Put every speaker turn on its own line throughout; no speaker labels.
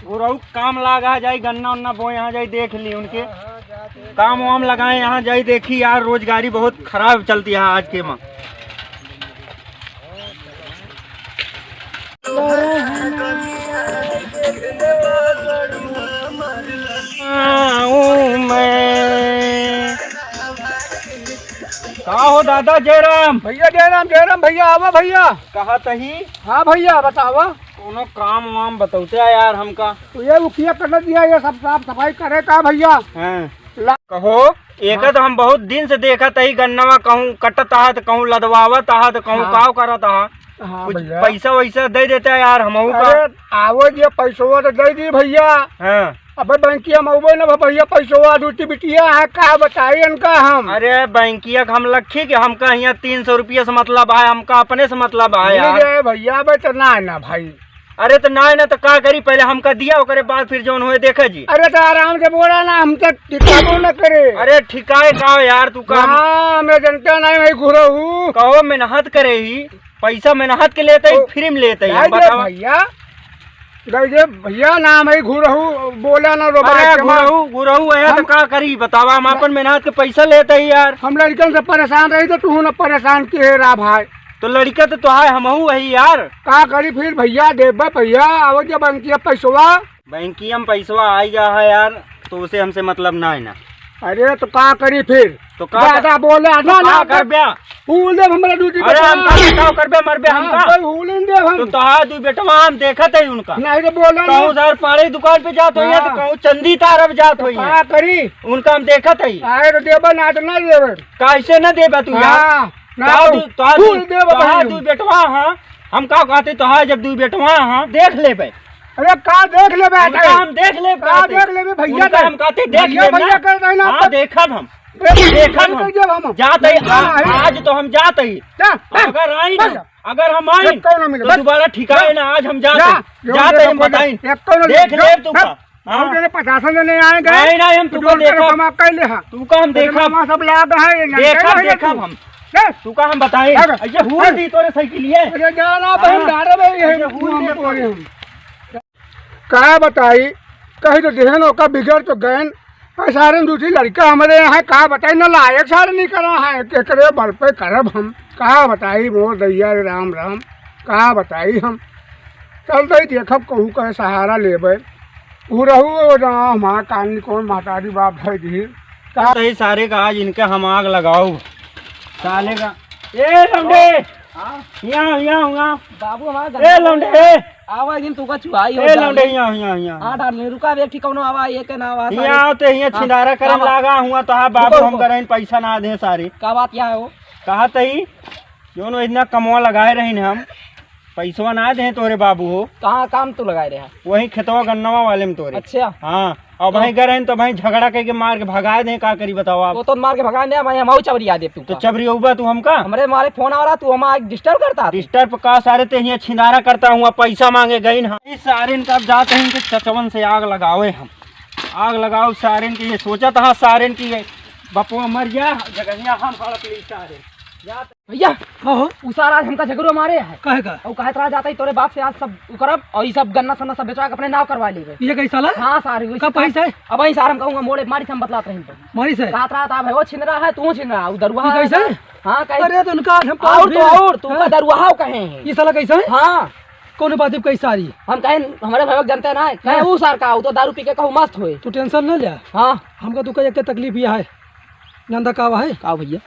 गुरहु काम लगा जाए, गन्ना उन्ना बो यहाँ जाए देख ली उनके काम वाम लगाए यहाँ जाए देखी यार। रोजगारी बहुत खराब चलती है आज के माँ। कहा हो दादा जयराम?
भैया जयराम भैया आवा भैया।
कहा तही?
हाँ भैया बतावा।
कोनो काम वाम बतौते यार हमका।
तो ये रुकिया कर दिया, ये सब साफ सफाई करे का भैया।
हाँ। कहो एक तो हम बहुत दिन से देखा तही गन्नवा कहूँ कटता है तो कहूँ लदवावत है तो कहूँ काव करता है। कुछ पैसा वैसा दे देता है यार हमहू का।
आवो ये पैसवा तो दे दी भैया।
हाँ।
अब बैंकिया में न भैया पैसवा दूटी बिटिया है का बताई इनका हम।
अरे बैंकिया हम लखी के हमका यहाँ 300 रुपया से मतलब है, हमका अपने से मतलब है यार।
भैया बे तो ना भाई।
अरे तो ना तो का करी, पहले हमका दिया ओकरे बाद फिर जौन हुए देखा जी।
अरे तो आराम से बोला ना, हम तो ठिकाबो न करे।
अरे ठिकाए का यार तू का?
मैं जनता नहीं मैं घुरा हूँ।
कहो मेहनत करे ही, पैसा मेहनत के लेते ही फ्री में लेते ही
भैया। गए भैया नाम है घुरहू बोला ना
गुरहू है तो का करी बतावा। हम अपन मेहनत के पैसा लेते ही यार।
हम लड़कन से परेशान रही तो तू न परेशान के रहा भाई।
तो लड़का तो है हमहू वही यार। का
करी फिर भैया देबा भैया आवो जब बैंकिया पैसवा।
बैंकिया में पैसवा आई जा है यार, तो उसे हमसे मतलब ना है ना।
अरे तो का करी फिर?
तो का बोले ना कर ब्या
फूल दे हमरा ड्यूटी।
अरे हम का करबे मरबे हमका
फूल दे हम।
तो दू बेटवा हम देखत है उनका।
नहीं तो बोला
कहूं सर पाड़े दुकान पे जात होई है तो कहूं चंदी तारब जात होई है।
का करी
उनका हम देखत है।
अरे तो देबा ना तो ना देबे।
कैसे ना देबा तू यार?
फूल देबा
दू बेटवा हां हम का कहते तो है जब दू बेटवा हां देख लेबे।
अरे का देख लेबे?
हम देख ले
का देख लेबे भैया?
हम कहते देख ले
भैया कर देना।
हां देखब हम जात है आज तो हम जात है। अगर आई अगर हम आई तो दोबारा ठिकाए ना। आज हम जाते हम बताई देख ले तू का
50 नहीं आएंगे।
नहीं हम तुमको देखा तू का हम देखा
सब लाग है
देखा हम तू का हम बताए ये हुआ दी तोरे साइकिल ये।
अरे जाना हम डारे में का बताई कहीं तो देहन का बिगड़ तो गए सारे दूसरी लड़का हमारे यहाँ का बताई न लायक सारे नहीं करा है केकरे बल पे करब हम। का बताई मोर दैया राम राम का बताई हम। चलते ही देखब कहूँ कहे सहारा लेबे रहू राम हमारा कानी कौन मातारी बाप भाई दी
का सही सारे का आज इनके हम आग लगाओ साले का। ए लौंडे यहाँ
बाबू हमारा
ए लौंडे
आवाज दिन तुका चुहाई हो
ए लौंडे यहाँ
हां डाल ले रुका व्यक्ति कौनो आवाज एक ना आवाज
यहाँ तो यहाँ छिंदारा करम लागा हुआ तो है बाबू हम करे पैसा ना दे सारे।
का बात यहाँ हो?
कहा तही जो इतना कमवा लगाए रही हम पैसवा ना दे तोरे बाबू हो।
कहाँ काम तू लगाए रहे?
वही खेतवा गन्नवा वाले में तोरे।
अच्छा
हाँ और भाई गए तो भाई झगड़ा करके मार के भगाए दे का करी बताओ आप?
तो मार के भगा दे मैं हम चबरी आ दे तू
तो चबरी उबा तू हमका
हमरे मारे फोन आ रहा तू हम डिस्टर्ब करता
डिस्टर्ब का सारे ते यहाँ छिंदारा करता हुआ पैसा मांगे गई ना। इस सारे का जाते हैं कि चचवन से आग लगावे हम आग लगाओ सारे की। ये सोचा था सारे की बपुआ मर गया जगह हम हड़प ली सारे
भैया। उसार आज हमका झगड़ो मारे है
कहे का
और कहे तरह जाता ही तोरे बाप से आज सब करब और ये सब गन्ना सन्ना सब बेचवा के अपने नाव करवा ली
ये कैसा ला?
हाँ सारे
का पैसा है?
अब वही सार हम कहूँगा मोड़े मारी से हम बतलाते हैं
मारी से
रात रात आप है वो छिन रहा है तू छिन रहा उधर वहाँ
कैसे?
हाँ
अरे तो उनका
और तू उधर वहाँ कहे
ये साला कैसा है?
हाँ
कौन बात है कैसा रही?
हम कहें हमारे भाई जानते हैं ना कहे वो सार का तो दारू पी के कहूँ मस्त हुए।
तू टेंशन न लिया।
हाँ
हमका तू का तकलीफ यह है नंदा का है
का भैया।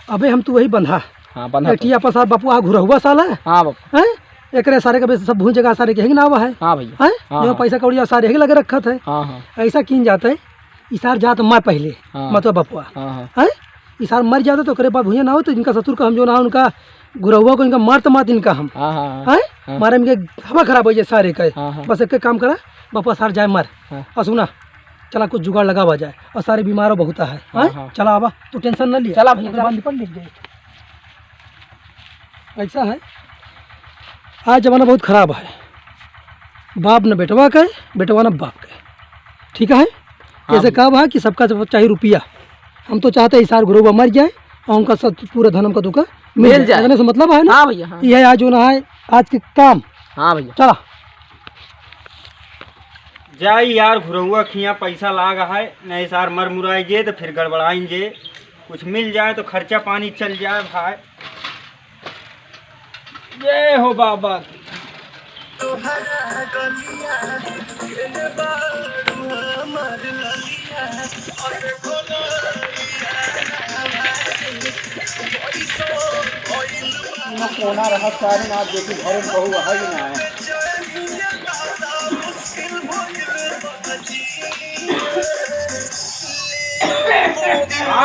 अबे हम तू वही बंधा
हाँ बंधा
ठीक अपन सार बापू घुरा हुआ साला
हाँ बापू
हैं एक सारे का सब भूल जगह सारे के ना हुआ है।
हाँ भैया
हैं जो पैसा कौड़िया सारे ही लगे रखा है।
हाँ हाँ
ऐसा किन जाता है इसार जात मैं पहले मतलब बपुआ है इसार मर जाता तो करे बाद भूया ना हो तो इनका ससुर का हम जो ना उनका गुरहुआ को इनका मारत मात इनका हम है मारे में हवा खराब हो जाए सारे का। बस एक काम करा बपुआ सार जाए मर और सुना चला कुछ जुगाड़ लगा जाए और सारे बीमारों बहुत है। चला आवा तू टेंशन न लिया।
चला भैया
ऐसा है आज जमाना बहुत ख़राब है। बाप न बेटवा का बेटवा न बाप का ठीक है। ऐसे कहा है कि सबका चाहिए रुपया। हम तो चाहते हैं सार गुरुबा मर जाए और उनका सब पूरा धन हमका दुका मिल जाए से मतलब है ना।
हाँ भैया
ये आज जो ना है आज के काम।
हाँ भैया
चला
जाई यार घुरहुआ खिया पैसा लागा है, नहीं सार मर मुराई जे तो फिर गड़बड़ाइन जे, कुछ मिल जाए तो खर्चा पानी चल जाए भाई। जय हो बाबा की। कोना रहा सारे ना देखी घर में बहु है ही ना है।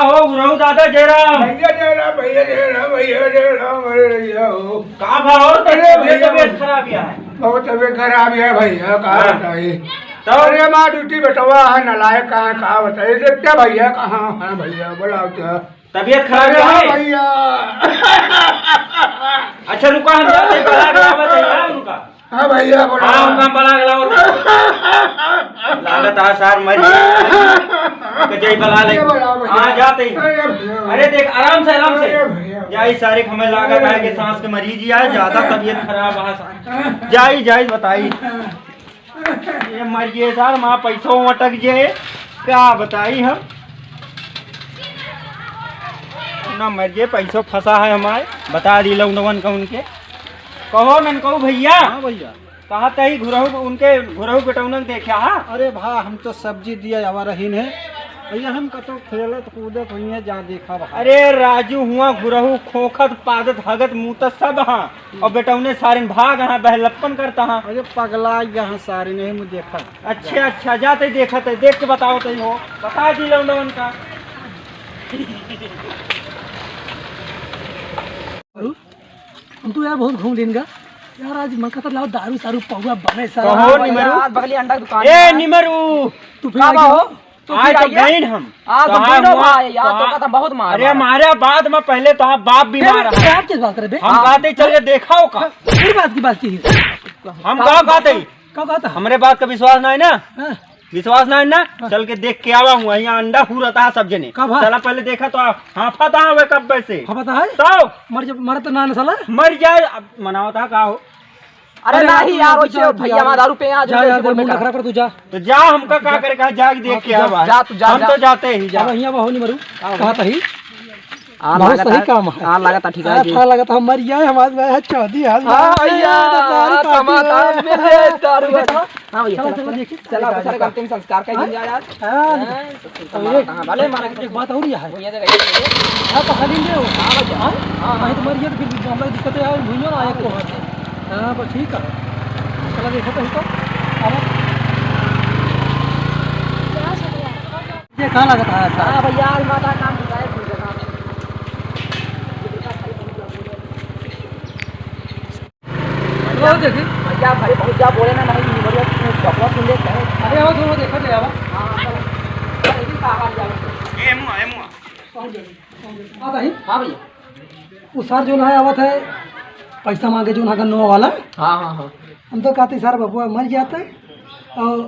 हो गुरु दादा जयराम।
भैया जयराम, भैया जयराम, भैया जयराम, अरे भैया हो
कहाँ भाव
अरे भैया,
तबीयत खराब है?
बहुत तबीयत खराब है भैया, कहाँ
हाँ।
बताइए।
तो
अरे माँ ड्यूटी बैठवा है, नलायक कहाँ बताइए, देखते भैया कहाँ है भैया, बोलाओ क्या
तबीयत खराब
अरे हाँ
है?
भैया।
अच्छा रुका, हम जाते बड़ा गला बताइए उनका।
हाँ भैया
हाँ
बोलाओ।
उनका बड़ा गला लागत आ सार मर जय बला ले। हाँ जाते ही।
अरे भैया,
अरे देख आराम से
अरे भैया।
जाई सारे हमें लागत है कि सांस के मरीज ही आए, ज्यादा तबीयत खराब है। जाई जाई बताई ये मरिए सार माँ पैसों अटक जाए, क्या बताई हम ना मरिए, पैसों फंसा है हमारे, बता दी लौंडवन का उनके। कहो नन कहो भैया।
हाँ भैया।
कहा तही घुरहु उनके घुरहु बेटौनक देखा हा?
अरे भा हम तो सब्जी दिया हवा रही है भैया, हम कतो खेलत कूदत हुई जा देखा भा।
अरे राजू हुआ घुरहु खोखत पादत हगत मुतत सब हाँ, और बेटौने सारे भाग हाँ बहलप्पन करता हाँ।
अरे पगला यहाँ सारे नहीं मुझे देखा।
अच्छा अच्छा जाते देखत है, देख के बताओ तही हो, बता दी लौंडवन का।
हम तो यार बहुत घूम लेंगे यार, आज मन करता लाओ दारू सारू पहुआ बने सारा।
कहो निमरू।
आज बगली अंडा की दुकान
ए
है।
निमरू
तू फिर
का
आ
भाव?
गया?
तू
आज
फिर
तो
आ गया?
गईन हम
आज तो
तो
गईन हो
हुआ-
भाई, यार तो कहता बहुत मार
अरे
मार।
हमारे बाद में पहले तो बाप बीमार
फिर
है,
आप किस बात करे बे?
हम कहते चले देखाओ का,
फिर बात की बात की
हम कहा कहते
कब कहा था?
हमरे बात का विश्वास नहीं ना,
हाँ,
विश्वास नहीं ना, चल के देख के आवा हुआ, यहाँ अंडा हु रहता है सब जने।
कब है?
चला पहले देखा तो हाफा था वे कब वैसे
हाँ पता है
तो
मर तो ना साला।
मर जाए, अब मनाओ था का हो।
अरे
अरे
नहीं यार, वैसे
जा,
भैया
जा,
वहाँ दारू पे आज
जा यार मुंह खराब कर तू जा।
तो जा हमका का करे, कहा जाके देख के आवा।
जा, तू जा,
हम
जा।
तो जाते ही जा।
अब यहाँ बहु नहीं मरू कहा था ही
हाँ
बहुत
लागत
सही
है।
काम है।
हाँ लागत है, ठीक है जी।
अच्छा लगा था हम मर गए, हमारे भाई चौधरी हाल
हाँ भैया, समाधान मिल गए दारू का। हाँ भैया
चलो,
चलो
चलो, देखिए।
चलो अब सारे अंतिम संस्कार कर दिन यार।
हाँ,
भले मारा
एक बात और यह है
भैया जगह।
हाँ तो खाली ले
हाँ भैया।
हाँ भाई तो मर गया तो फिर हम लोग दिक्कत है, भूलो ना आया को हाथ। हाँ बस ठीक है, चला देखो तो इसको ये कहाँ लगा था ऐसा?
हाँ भैया आज माता का काम बताए फूल का काम।
वो देखिए
भैया भाई बहुत जा बोले ना, नहीं बढ़िया चपला सुन ले कहे।
अरे आओ थोड़ा देखो ले आओ।
हाँ चलो ये भी कहा जाए।
ए मुआ
आ भाई
हाँ भैया।
वो सर जो है आवत है पैसा मांगे जो ना गन्नो वाला,
हाँ हाँ हाँ।
हम तो कहते सर बबुआ मर जाता है और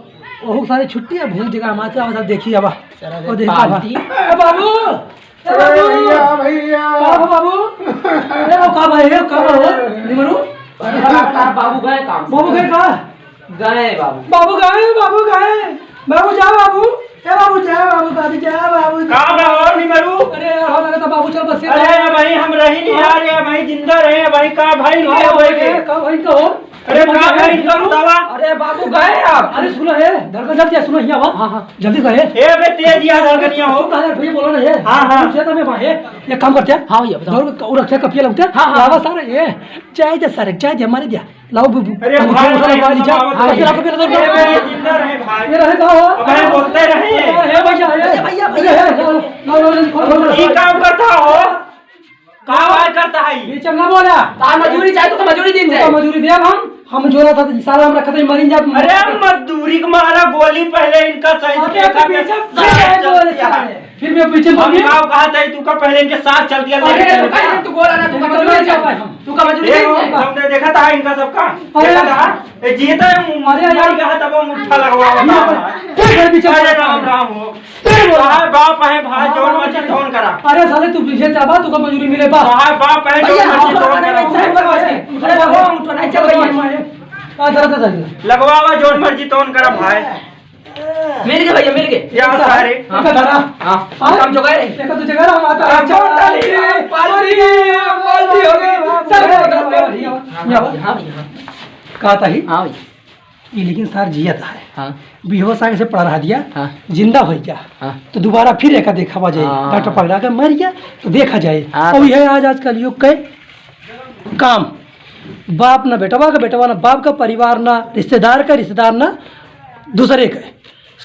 वो सारी छुट्टी है भूल जगह हमारे आवत देखिए अब और देखा
पार्टी।
बाबू
अरे भैया भैया,
बाबू अरे वो कब है कब हो निमरू
बाबू गए काम से।
बाबू गए कहाँ?
गए बाबू।
बाबू गए बाबू गए बाबू जा बाबू ए बाबू जा बाबू दादी जा बाबू
कहाँ बा और निमरू?
अरे हो लगा था बाबू चल बस
अरे भाई हम रही नहीं आ रहे भाई, जिंदा रहे भाई, का भाई नहीं हुए के।
कब भाई कहो
अरे का भाई करू दवा।
अरे बाबू गए आप।
अरे सुनो है धड़कन जल्दी आ, सुनो यहाँ हाँ हाँ जल्दी कहे
ए बे तेज यार धड़कनिया हो।
भैया बोलो ना ये
हाँ, हाँ।
पूछे में भाई ये काम करते हैं
हाँ भैया बताओ।
दौड़ रखे कपिया लगते हैं
हाँ, हाँ।
लावा सारे ये चाय दे सारे चाय दे हमारे दिया लाओ
अरे भाई जिंदा रहे भाई,
ये रहे कहो
भाई बोलते रहे।
हे भैया हे भैया भैया लाओ
ये काम करता हो, काम करता है।
ये चलना बोला
मजदूरी चाहिए तो मजदूरी दिन
तो मजदूरी दे हम जो रहा था सारा हम रखा था मरी जा
अरे मजदूरी को मारा गोली पहले इनका सही से देखा के
फिर मैं पीछे
हम
भाग
गाँव कहा था तू का पहले इनके साथ चल दिया।
तू बोला ना तू मजदूरी चाहिए। तू का मजदूरी चाहिए।
हमने देखा था इनका सबका,
अरे
देखा था ये जीता है
अरे यार
कहा था वो मुट्ठा लगवा
पीछे
अरे राम राम हो भाई, बाप है भाई, जोन मर्जी फोन करा।
अरे साले तू पीछे चाबा तू का मजदूरी मिले बा
भाई बाप है, जोन मर्जी फोन करा।
अरे बाबू उठो नहीं चल भैया।
आ जरा जरा
लगवावा जोन मर्जी तोन करा भाई।
मिल गए भैया मिल गए
या सारे
एक धरा
हाँ काम जो गए
एक तो जगह हम आता है पार्टी हो गई
हाँ
कहा था ही
हाँ भैया
ये लेकिन सर जिया था है
हाँ
बेहोश आगे से पड़ा रहा दिया
हाँ
जिंदा हो गया
हाँ
तो दोबारा फिर एक देखा जाए
हाँ।
डॉक्टर पकड़ा कर मर गया तो देखा जाए
हाँ।
और यह आज कल युग के काम बाप ना बेटवा का बेटवा ना बाप का परिवार ना रिश्तेदार का रिश्तेदार ना दूसरे का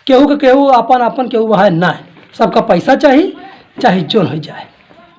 केहू का केहू अपन अपन केहू वहाँ ना है सबका पैसा चाहिए चाहे जोन हो जाए।